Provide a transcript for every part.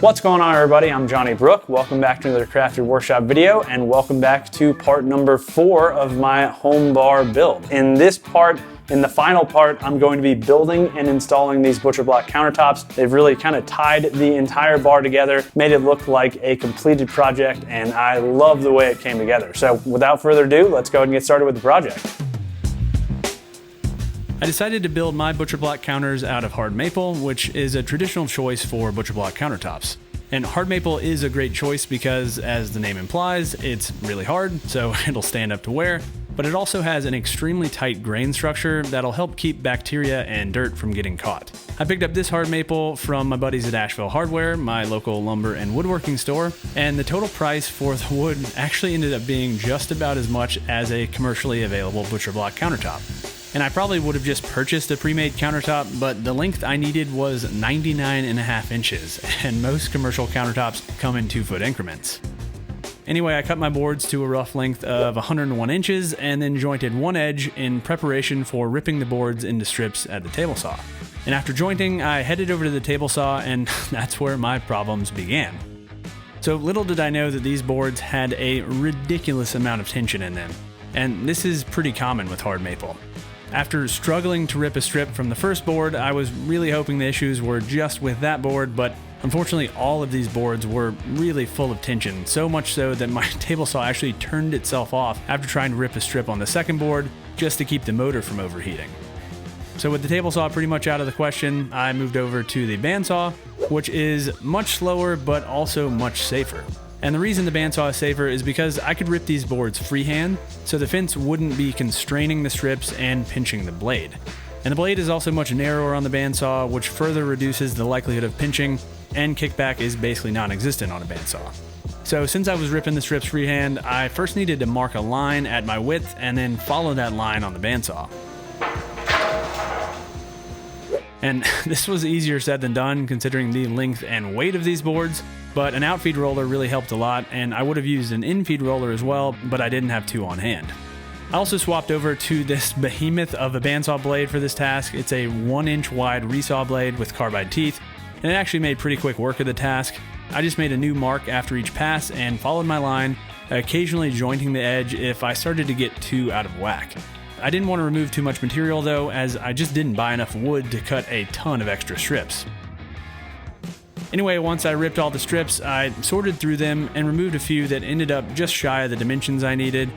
What's going on, everybody? I'm Johnny Brook. Welcome back to another Crafted Workshop video, and welcome back to part number 4 of my home bar build. In the final part, I'm going to be building and installing these butcher block countertops. They've really kind of tied the entire bar together, made it look like a completed project, and I love the way it came together. So without further ado, let's go ahead and get started with the project. I decided to build my butcher block counters out of hard maple, which is a traditional choice for butcher block countertops. And hard maple is a great choice because, as the name implies, it's really hard, so it'll stand up to wear, but it also has an extremely tight grain structure that'll help keep bacteria and dirt from getting caught. I picked up this hard maple from my buddies at Asheville Hardware, my local lumber and woodworking store, and the total price for the wood actually ended up being just about as much as a commercially available butcher block countertop. And I probably would have just purchased a pre-made countertop, but the length I needed was 99.5 inches, and most commercial countertops come in 2-foot increments. Anyway, I cut my boards to a rough length of 101 inches and then jointed one edge in preparation for ripping the boards into strips at the table saw. And after jointing, I headed over to the table saw, and that's where my problems began. So little did I know that these boards had a ridiculous amount of tension in them, and this is pretty common with hard maple. After struggling to rip a strip from the first board, I was really hoping the issues were just with that board, but unfortunately all of these boards were really full of tension, so much so that my table saw actually turned itself off after trying to rip a strip on the second board just to keep the motor from overheating. So with the table saw pretty much out of the question, I moved over to the bandsaw, which is much slower but also much safer. And the reason the bandsaw is safer is because I could rip these boards freehand, so the fence wouldn't be constraining the strips and pinching the blade. And the blade is also much narrower on the bandsaw, which further reduces the likelihood of pinching, and kickback is basically non-existent on a bandsaw. So since I was ripping the strips freehand, I first needed to mark a line at my width and then follow that line on the bandsaw. And this was easier said than done considering the length and weight of these boards, but an outfeed roller really helped a lot, and I would have used an infeed roller as well, but I didn't have two on hand. I also swapped over to this behemoth of a bandsaw blade for this task. It's a 1-inch wide resaw blade with carbide teeth, and it actually made pretty quick work of the task. I just made a new mark after each pass and followed my line, occasionally jointing the edge if I started to get too out of whack. I didn't want to remove too much material though, as I just didn't buy enough wood to cut a ton of extra strips. Anyway, once I ripped all the strips, I sorted through them and removed a few that ended up just shy of the dimensions I needed.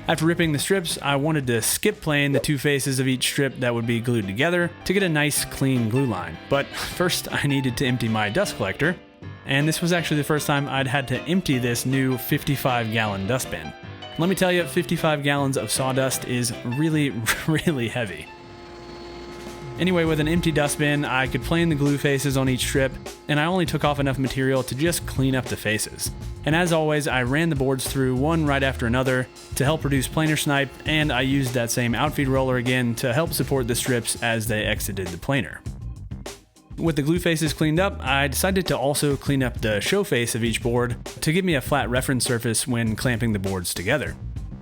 After ripping the strips, I wanted to skip plane the two faces of each strip that would be glued together to get a nice clean glue line. But first I needed to empty my dust collector, and this was actually the first time I'd had to empty this new 55-gallon dustbin. Let me tell you, 55 gallons of sawdust is really, really heavy. Anyway, with an empty dustbin, I could plane the glue faces on each strip, and I only took off enough material to just clean up the faces. And as always, I ran the boards through one right after another to help reduce planer snipe, and I used that same outfeed roller again to help support the strips as they exited the planer. With the glue faces cleaned up, I decided to also clean up the show face of each board to give me a flat reference surface when clamping the boards together.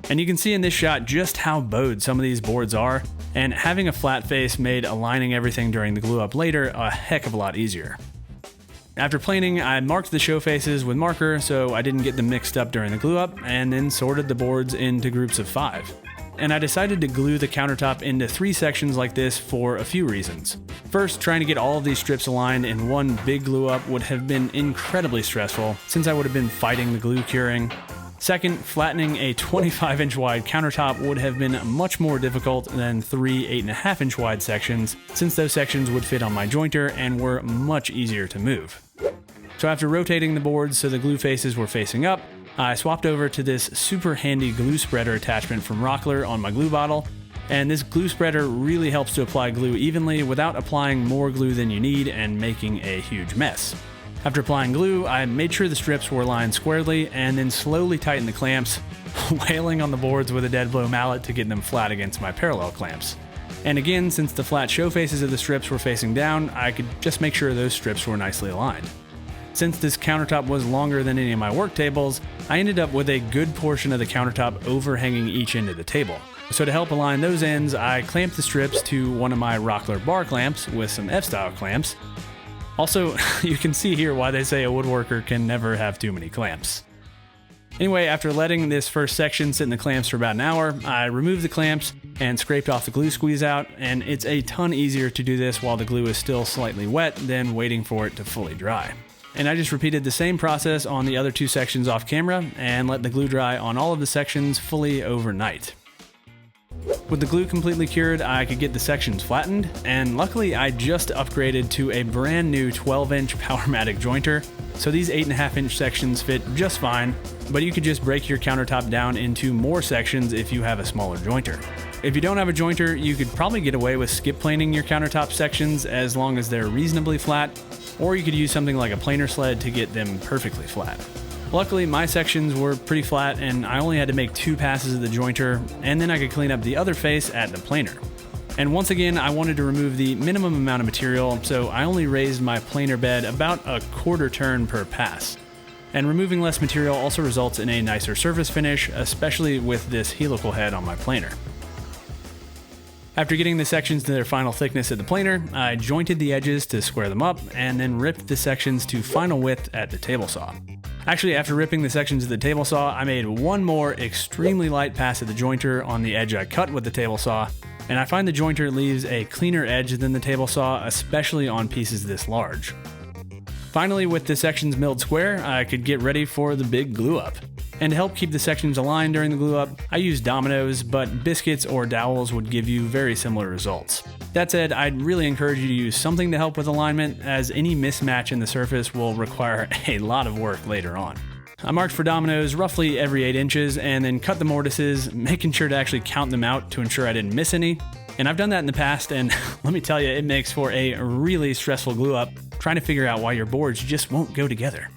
And you can see in this shot just how bowed some of these boards are, and having a flat face made aligning everything during the glue up later a heck of a lot easier. After planing, I marked the show faces with marker so I didn't get them mixed up during the glue up, and then sorted the boards into groups of 5. And I decided to glue the countertop into 3 sections like this for a few reasons. First, trying to get all of these strips aligned in one big glue up would have been incredibly stressful since I would have been fighting the glue curing. Second, flattening a 25-inch wide countertop would have been much more difficult than 3 8.5-inch wide sections, since those sections would fit on my jointer and were much easier to move. So after rotating the boards so the glue faces were facing up, I swapped over to this super handy glue spreader attachment from Rockler on my glue bottle, and this glue spreader really helps to apply glue evenly without applying more glue than you need and making a huge mess. After applying glue, I made sure the strips were aligned squarely and then slowly tightened the clamps, wailing on the boards with a dead blow mallet to get them flat against my parallel clamps. And again, since the flat show faces of the strips were facing down, I could just make sure those strips were nicely aligned. Since this countertop was longer than any of my work tables, I ended up with a good portion of the countertop overhanging each end of the table. So to help align those ends, I clamped the strips to one of my Rockler bar clamps with some F-style clamps. Also, you can see here why they say a woodworker can never have too many clamps. Anyway, after letting this first section sit in the clamps for about an hour, I removed the clamps and scraped off the glue squeeze out, and it's a ton easier to do this while the glue is still slightly wet than waiting for it to fully dry. And I just repeated the same process on the other two sections off camera and let the glue dry on all of the sections fully overnight. With the glue completely cured, I could get the sections flattened, and luckily I just upgraded to a brand new 12-inch Powermatic jointer, so these 8.5-inch sections fit just fine, but you could just break your countertop down into more sections if you have a smaller jointer. If you don't have a jointer, you could probably get away with skip planing your countertop sections as long as they're reasonably flat, or you could use something like a planer sled to get them perfectly flat. Luckily, my sections were pretty flat and I only had to make 2 passes of the jointer, and then I could clean up the other face at the planer. And once again, I wanted to remove the minimum amount of material, so I only raised my planer bed about a quarter turn per pass. And removing less material also results in a nicer surface finish, especially with this helical head on my planer. After getting the sections to their final thickness at the planer, I jointed the edges to square them up, and then ripped the sections to final width at the table saw. Actually, after ripping the sections of the table saw, I made one more extremely light pass at the jointer on the edge I cut with the table saw, and I find the jointer leaves a cleaner edge than the table saw, especially on pieces this large. Finally, with the sections milled square, I could get ready for the big glue up. And to help keep the sections aligned during the glue up, I used dominoes, but biscuits or dowels would give you very similar results. That said, I'd really encourage you to use something to help with alignment, as any mismatch in the surface will require a lot of work later on. I marked for dominoes roughly every 8 inches and then cut the mortises, making sure to actually count them out to ensure I didn't miss any. And I've done that in the past, and let me tell you, it makes for a really stressful glue up, trying to figure out why your boards just won't go together.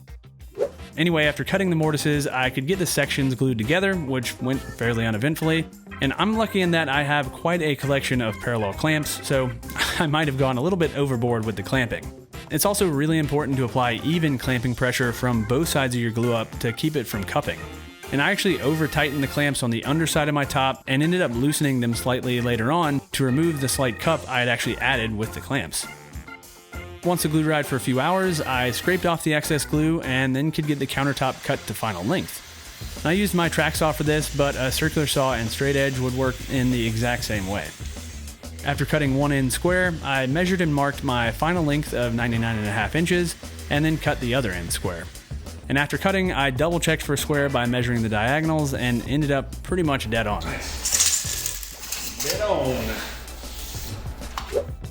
Anyway, after cutting the mortises, I could get the sections glued together, which went fairly uneventfully, and I'm lucky in that I have quite a collection of parallel clamps, so I might have gone a little bit overboard with the clamping. It's also really important to apply even clamping pressure from both sides of your glue up to keep it from cupping. And I actually over-tightened the clamps on the underside of my top and ended up loosening them slightly later on to remove the slight cup I had actually added with the clamps. Once the glue dried for a few hours, I scraped off the excess glue and then could get the countertop cut to final length. I used my track saw for this, but a circular saw and straight edge would work in the exact same way. After cutting one end square, I measured and marked my final length of 99.5 inches and then cut the other end square. And after cutting, I double checked for square by measuring the diagonals and ended up pretty much dead on. Dead on.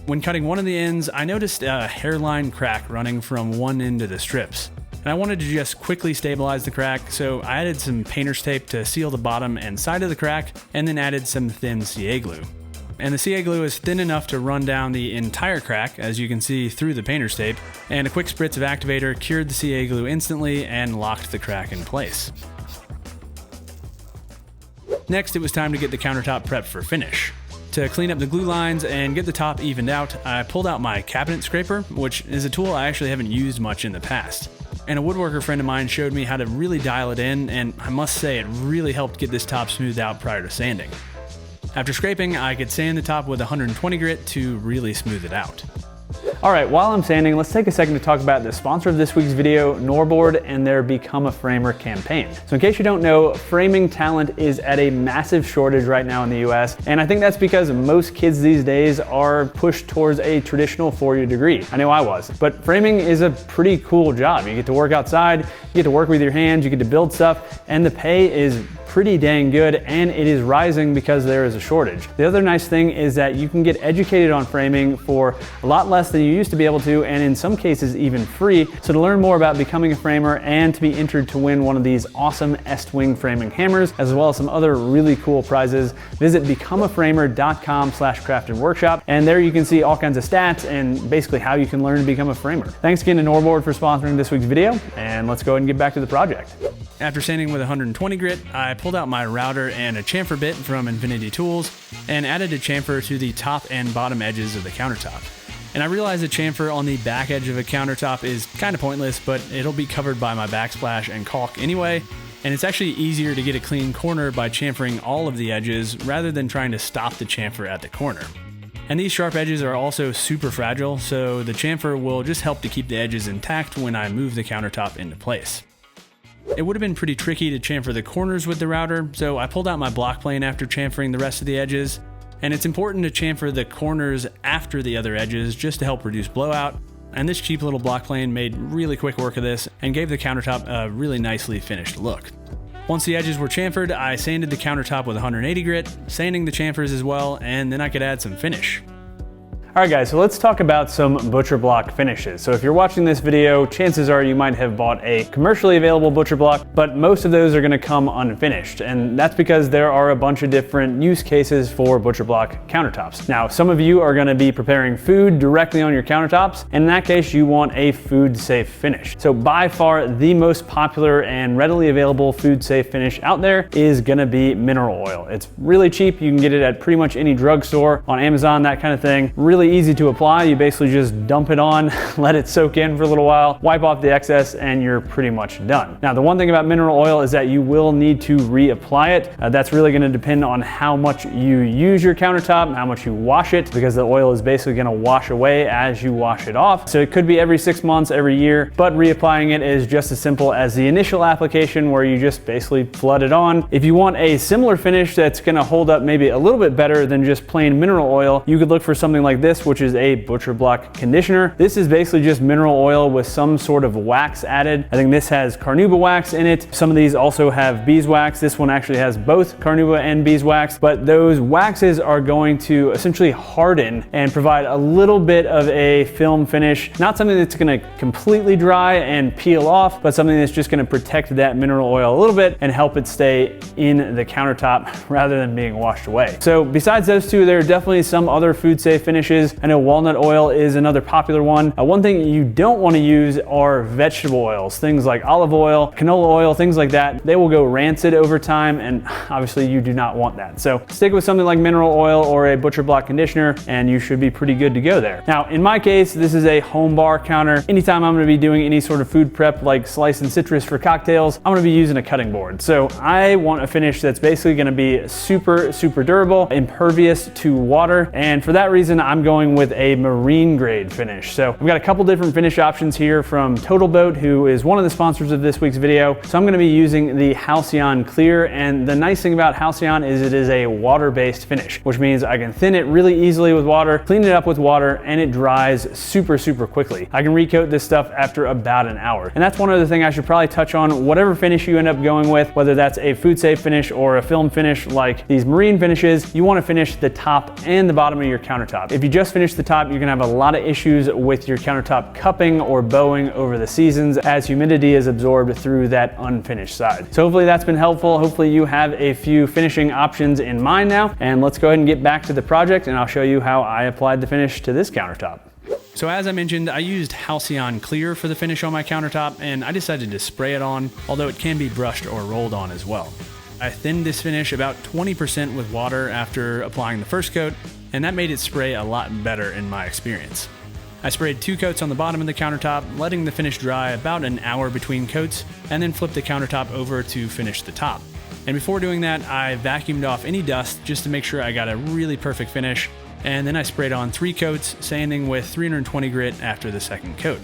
When cutting one of the ends, I noticed a hairline crack running from one end of the strips. And I wanted to just quickly stabilize the crack, so I added some painter's tape to seal the bottom and side of the crack, and then added some thin CA glue. And the CA glue is thin enough to run down the entire crack, as you can see through the painter's tape, and a quick spritz of activator cured the CA glue instantly and locked the crack in place. Next, it was time to get the countertop prepped for finish. To clean up the glue lines and get the top evened out, I pulled out my cabinet scraper, which is a tool I actually haven't used much in the past. And a woodworker friend of mine showed me how to really dial it in, and I must say it really helped get this top smoothed out prior to sanding. After scraping, I could sand the top with 120 grit to really smooth it out. All right, while I'm sanding, let's take a second to talk about the sponsor of this week's video, Norboard, and their Become a Framer campaign. So in case you don't know, framing talent is at a massive shortage right now in the US, and I think that's because most kids these days are pushed towards a traditional four-year degree. I know I was, but framing is a pretty cool job. You get to work outside, you get to work with your hands, you get to build stuff, and the pay is pretty dang good, and it is rising because there is a shortage. The other nice thing is that you can get educated on framing for a lot less than you used to be able to, and in some cases even free. So to learn more about becoming a framer and to be entered to win one of these awesome Est-Wing framing hammers, as well as some other really cool prizes, visit becomeaframer.com/craftedworkshop, and there you can see all kinds of stats and basically how you can learn to become a framer. Thanks again to Norboard for sponsoring this week's video, and let's go ahead and get back to the project. After sanding with 120 grit, I pulled out my router and a chamfer bit from Infinity Tools and added a chamfer to the top and bottom edges of the countertop. And I realized a chamfer on the back edge of a countertop is kind of pointless, but it'll be covered by my backsplash and caulk anyway, and it's actually easier to get a clean corner by chamfering all of the edges rather than trying to stop the chamfer at the corner. And these sharp edges are also super fragile, so the chamfer will just help to keep the edges intact when I move the countertop into place. It would have been pretty tricky to chamfer the corners with the router, so I pulled out my block plane after chamfering the rest of the edges. And it's important to chamfer the corners after the other edges just to help reduce blowout. And this cheap little block plane made really quick work of this and gave the countertop a really nicely finished look. Once the edges were chamfered, I sanded the countertop with 180 grit, sanding the chamfers as well, and then I could add some finish. Alright guys, so let's talk about some butcher block finishes. So if you're watching this video, chances are you might have bought a commercially available butcher block, but most of those are going to come unfinished. And that's because there are a bunch of different use cases for butcher block countertops. Now, some of you are going to be preparing food directly on your countertops, and in that case, you want a food safe finish. So by far, the most popular and readily available food safe finish out there is going to be mineral oil. It's really cheap. You can get it at pretty much any drugstore, on Amazon, that kind of thing. Really easy to apply. You basically just dump it on, let it soak in for a little while, wipe off the excess, and you're pretty much done. Now, the one thing about mineral oil is that you will need to reapply it. That's really going to depend on how much you use your countertop, how much you wash it, because the oil is basically going to wash away as you wash it off. So it could be every 6 months, every year, but reapplying it is just as simple as the initial application where you just basically flood it on. If you want a similar finish that's going to hold up maybe a little bit better than just plain mineral oil, you could look for something like this, which is a butcher block conditioner. This is basically just mineral oil with some sort of wax added. I think this has carnauba wax in it. Some of these also have beeswax. This one actually has both carnauba and beeswax, but those waxes are going to essentially harden and provide a little bit of a film finish. Not something that's going to completely dry and peel off, but something that's just going to protect that mineral oil a little bit and help it stay in the countertop rather than being washed away. So besides those two, there are definitely some other food safe finishes. I know walnut oil is another popular one. One thing you don't want to use are vegetable oils, things like olive oil, canola oil, things like that. They will go rancid over time, and obviously you do not want that. So stick with something like mineral oil or a butcher block conditioner, and you should be pretty good to go there. Now, in my case, this is a home bar counter. Anytime I'm going to be doing any sort of food prep like slicing citrus for cocktails, I'm going to be using a cutting board. So I want a finish that's basically going to be super durable, impervious to water, and for that reason, I'm going with a marine grade finish. So I've got a couple different finish options here from Total Boat, who is one of the sponsors of this week's video. So I'm going to be using the Halcyon Clear, and the nice thing about Halcyon is it is a water-based finish, which means I can thin it really easily with water, clean it up with water, and it dries super quickly. I can recoat this stuff after about an hour. And that's one other thing I should probably touch on. Whatever finish you end up going with, whether that's a food safe finish or a film finish like these marine finishes, you want to finish the top and the bottom of your countertop. If you just finish the top, you're gonna have a lot of issues with your countertop cupping or bowing over the seasons as humidity is absorbed through that unfinished side. So hopefully that's been helpful. Hopefully you have a few finishing options in mind now, and let's go ahead and get back to the project and I'll show you how I applied the finish to this countertop. So as I mentioned, I used Halcyon Clear for the finish on my countertop, and I decided to spray it on, although it can be brushed or rolled on as well. I thinned this finish about 20% with water after applying the first coat, and that made it spray a lot better in my experience. I sprayed 2 coats on the bottom of the countertop, letting the finish dry about an hour between coats, and then flipped the countertop over to finish the top. And before doing that, I vacuumed off any dust just to make sure I got a really perfect finish, and then I sprayed on 3 coats, sanding with 320 grit after the second coat.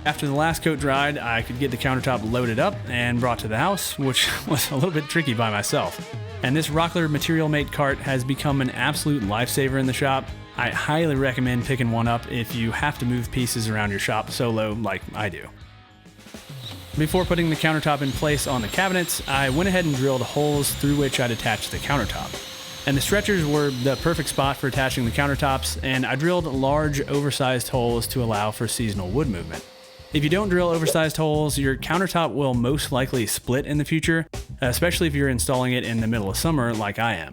After the last coat dried, I could get the countertop loaded up and brought to the house, which was a little bit tricky by myself. And this Rockler Material Mate cart has become an absolute lifesaver in the shop. I highly recommend picking one up if you have to move pieces around your shop solo like I do. Before putting the countertop in place on the cabinets, I went ahead and drilled holes through which I'd attach the countertop. And the stretchers were the perfect spot for attaching the countertops, and I drilled large oversized holes to allow for seasonal wood movement. If you don't drill oversized holes, your countertop will most likely split in the future, especially if you're installing it in the middle of summer like I am.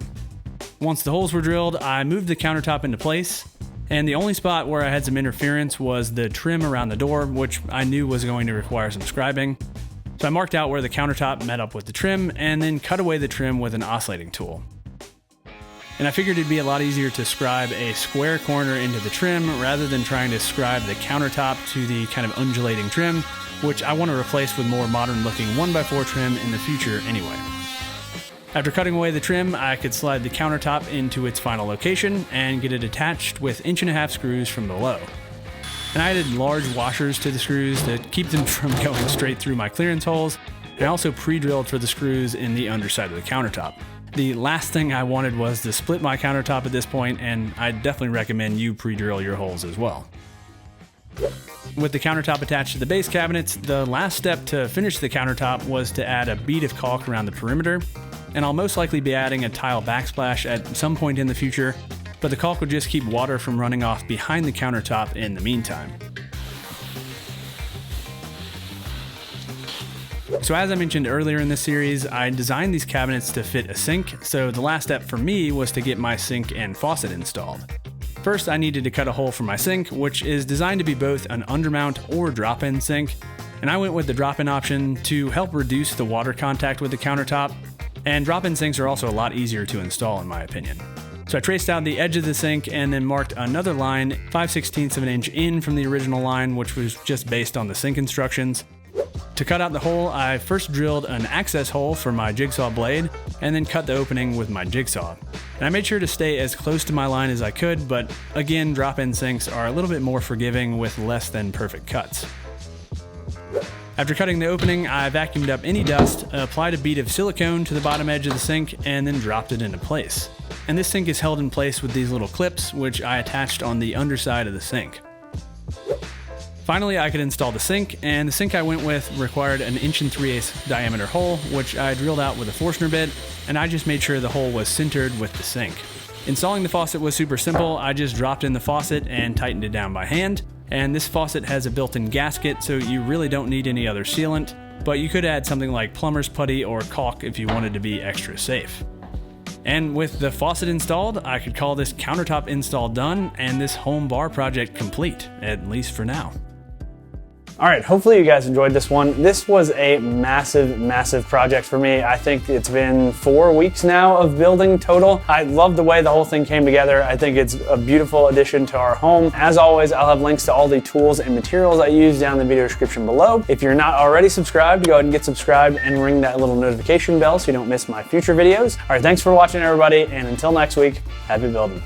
Once the holes were drilled, I moved the countertop into place, and the only spot where I had some interference was the trim around the door, which I knew was going to require some scribing. So I marked out where the countertop met up with the trim and then cut away the trim with an oscillating tool. And I figured it'd be a lot easier to scribe a square corner into the trim rather than trying to scribe the countertop to the kind of undulating trim, which I want to replace with more modern looking 1x4 trim in the future anyway. After cutting away the trim, I could slide the countertop into its final location and get it attached with 1.5" screws from below. And I added large washers to the screws to keep them from going straight through my clearance holes, and I also pre-drilled for the screws in the underside of the countertop. The last thing I wanted was to split my countertop at this point, and I definitely recommend you pre-drill your holes as well. With the countertop attached to the base cabinets, the last step to finish the countertop was to add a bead of caulk around the perimeter, and I'll most likely be adding a tile backsplash at some point in the future, but the caulk would just keep water from running off behind the countertop in the meantime. So as I mentioned earlier in this series, I designed these cabinets to fit a sink, so the last step for me was to get my sink and faucet installed. First, I needed to cut a hole for my sink, which is designed to be both an undermount or drop-in sink, and I went with the drop-in option to help reduce the water contact with the countertop, and drop-in sinks are also a lot easier to install in my opinion. So I traced out the edge of the sink and then marked another line 5/16 of an inch in from the original line, which was just based on the sink instructions. To cut out the hole, I first drilled an access hole for my jigsaw blade and then cut the opening with my jigsaw. And I made sure to stay as close to my line as I could, but again, drop-in sinks are a little bit more forgiving with less than perfect cuts. After cutting the opening, I vacuumed up any dust, applied a bead of silicone to the bottom edge of the sink, and then dropped it into place. And this sink is held in place with these little clips, which I attached on the underside of the sink. Finally, I could install the sink, and the sink I went with required an 1 3/8" diameter hole, which I drilled out with a Forstner bit, and I just made sure the hole was centered with the sink. Installing the faucet was super simple. I just dropped in the faucet and tightened it down by hand, and this faucet has a built-in gasket, so you really don't need any other sealant, but you could add something like plumber's putty or caulk if you wanted to be extra safe. And with the faucet installed, I could call this countertop install done and this home bar project complete, at least for now. All right, hopefully you guys enjoyed this one. This was a massive, massive project for me. I think it's been 4 weeks now of building total. I love the way the whole thing came together. I think it's a beautiful addition to our home. As always, I'll have links to all the tools and materials I use down in the video description below. If you're not already subscribed, go ahead and get subscribed and ring that little notification bell so you don't miss my future videos. All right, thanks for watching everybody, and until next week, happy building.